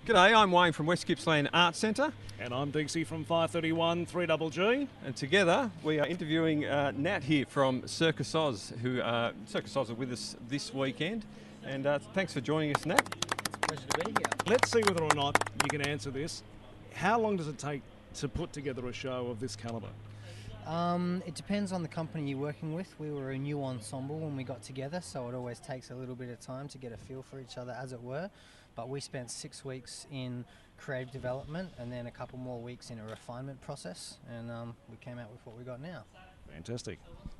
G'day, I'm Wayne from West Gippsland Arts Centre. And I'm Deak from 531 3GG. And together we are interviewing Nat here from Circus Oz, who Circus Oz are with us this weekend. And thanks for joining us, Nat. It's a pleasure to be here. Let's see whether or not you can answer this. How long does it take to put together a show of this calibre? It depends on the company you're working with. We were a new ensemble when we got together, so it always takes a little bit of time to get a feel for each other, as it were. But we spent 6 weeks in creative development and then a couple more weeks in a refinement process, and we came out with what we got now. Fantastic.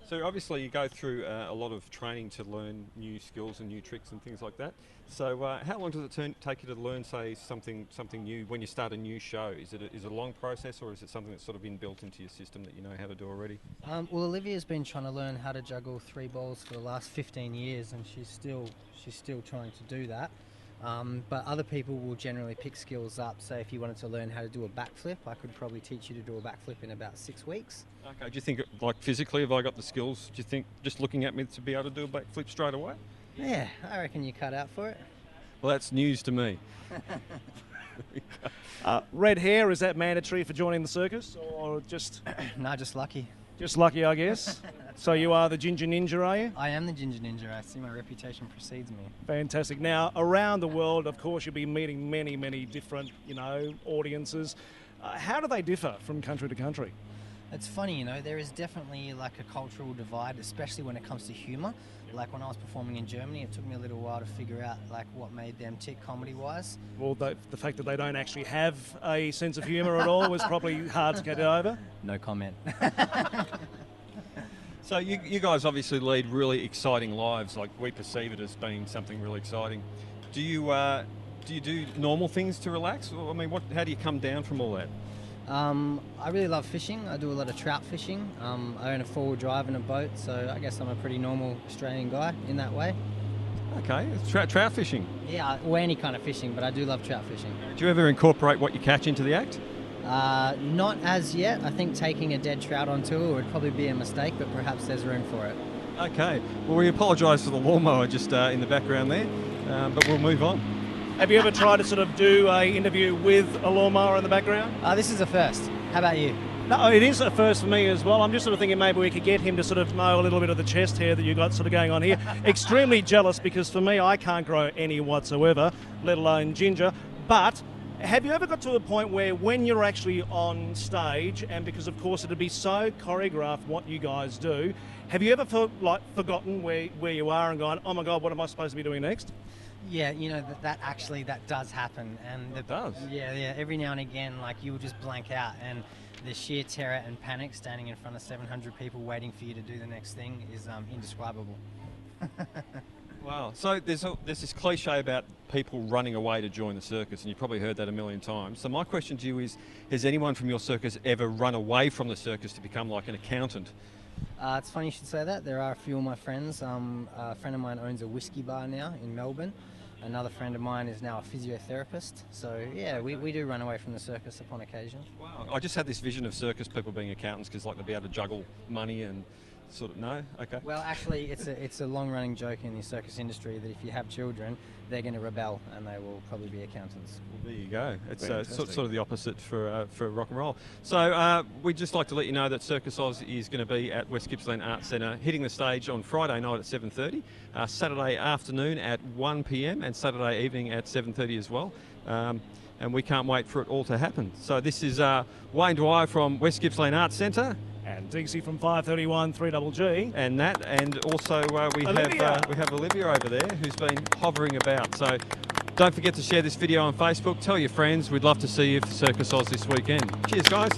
So obviously you go through a lot of training to learn new skills and new tricks and things like that. So how long does it take you to learn, say, something new when you start a new show? Is it a long process, or is it something that's sort of inbuilt into your system that you know how to do already? Well, Olivia's been trying to learn how to juggle 3 balls for the last 15 years, and she's still trying to do that. But other people will generally pick skills up. So if you wanted to learn how to do a backflip, I could probably teach you to do a backflip in about 6 weeks. Okay, do you think, like, physically, have I got the skills, do you think, just looking at me, to be able to do a backflip straight away? Yeah, I reckon you're cut out for it. Well, that's news to me. Red hair, is that mandatory for joining the circus, or just... No, just lucky. Just lucky, I guess. So you are the Ginger Ninja, are you? I am the Ginger Ninja. I see my reputation precedes me. Fantastic. Now, around the world, of course, you'll be meeting many, many different, audiences. How do they differ from country to country? It's funny, there is definitely like a cultural divide, especially when it comes to humour. Like when I was performing in Germany, it took me a little while to figure out like what made them tick comedy-wise. Well, the fact that they don't actually have a sense of humour at all was probably hard to get over. No comment. So you guys obviously lead really exciting lives, like we perceive it as being something really exciting. Do you do normal things to relax? I mean, how do you come down from all that? I really love fishing. I do a lot of trout fishing. I own a 4-wheel drive and a boat, so I guess I'm a pretty normal Australian guy in that way. Okay, it's trout fishing. Yeah, or any kind of fishing, but I do love trout fishing. Do you ever incorporate what you catch into the act? Not as yet. I think taking a dead trout on tour would probably be a mistake, but perhaps there's room for it. Okay, well, we apologise for the lawnmower just in the background there, but we'll move on. Have you ever tried to sort of do an interview with a lawnmower in the background? This is a first. How about you? No, it is a first for me as well. I'm just sort of thinking maybe we could get him to sort of mow a little bit of the chest hair that you got sort of going on here. Extremely jealous, because for me, I can't grow any whatsoever, let alone ginger. But have you ever got to a point where when you're actually on stage, and because of course it'd be so choreographed what you guys do, have you ever forgotten where you are and gone, oh my God, what am I supposed to be doing next? Yeah, that does happen, and it does. Yeah. Every now and again, like you will just blank out, and the sheer terror and panic standing in front of 700 people waiting for you to do the next thing is indescribable. Wow. So there's this cliche about people running away to join the circus, and you've probably heard that a million times. So my question to you is, has anyone from your circus ever run away from the circus to become like an accountant? It's funny you should say that. There are a few of my friends. A friend of mine owns a whiskey bar now in Melbourne. Another friend of mine is now a physiotherapist. So yeah, we do run away from the circus upon occasion. Wow. I just had this vision of circus people being accountants because like they'd be able to juggle money and sort of, no? Okay. Well, actually, it's a long-running joke in the circus industry that if you have children, they're going to rebel and they will probably be accountants. Well, there you go. It's sort of the opposite for rock and roll. So we'd just like to let you know that Circus Oz is going to be at West Gippsland Arts Centre, hitting the stage on Friday night at 7:30, Saturday afternoon at 1 p.m. and Saturday evening at 7:30 as well. And we can't wait for it all to happen. So this is Wayne Dwyer from West Gippsland Arts Centre. And Deak from 531 3GG. And Nat, and also we have Olivia over there who's been hovering about. So don't forget to share this video on Facebook. Tell your friends. We'd love to see you for Circus Oz this weekend. Cheers, guys.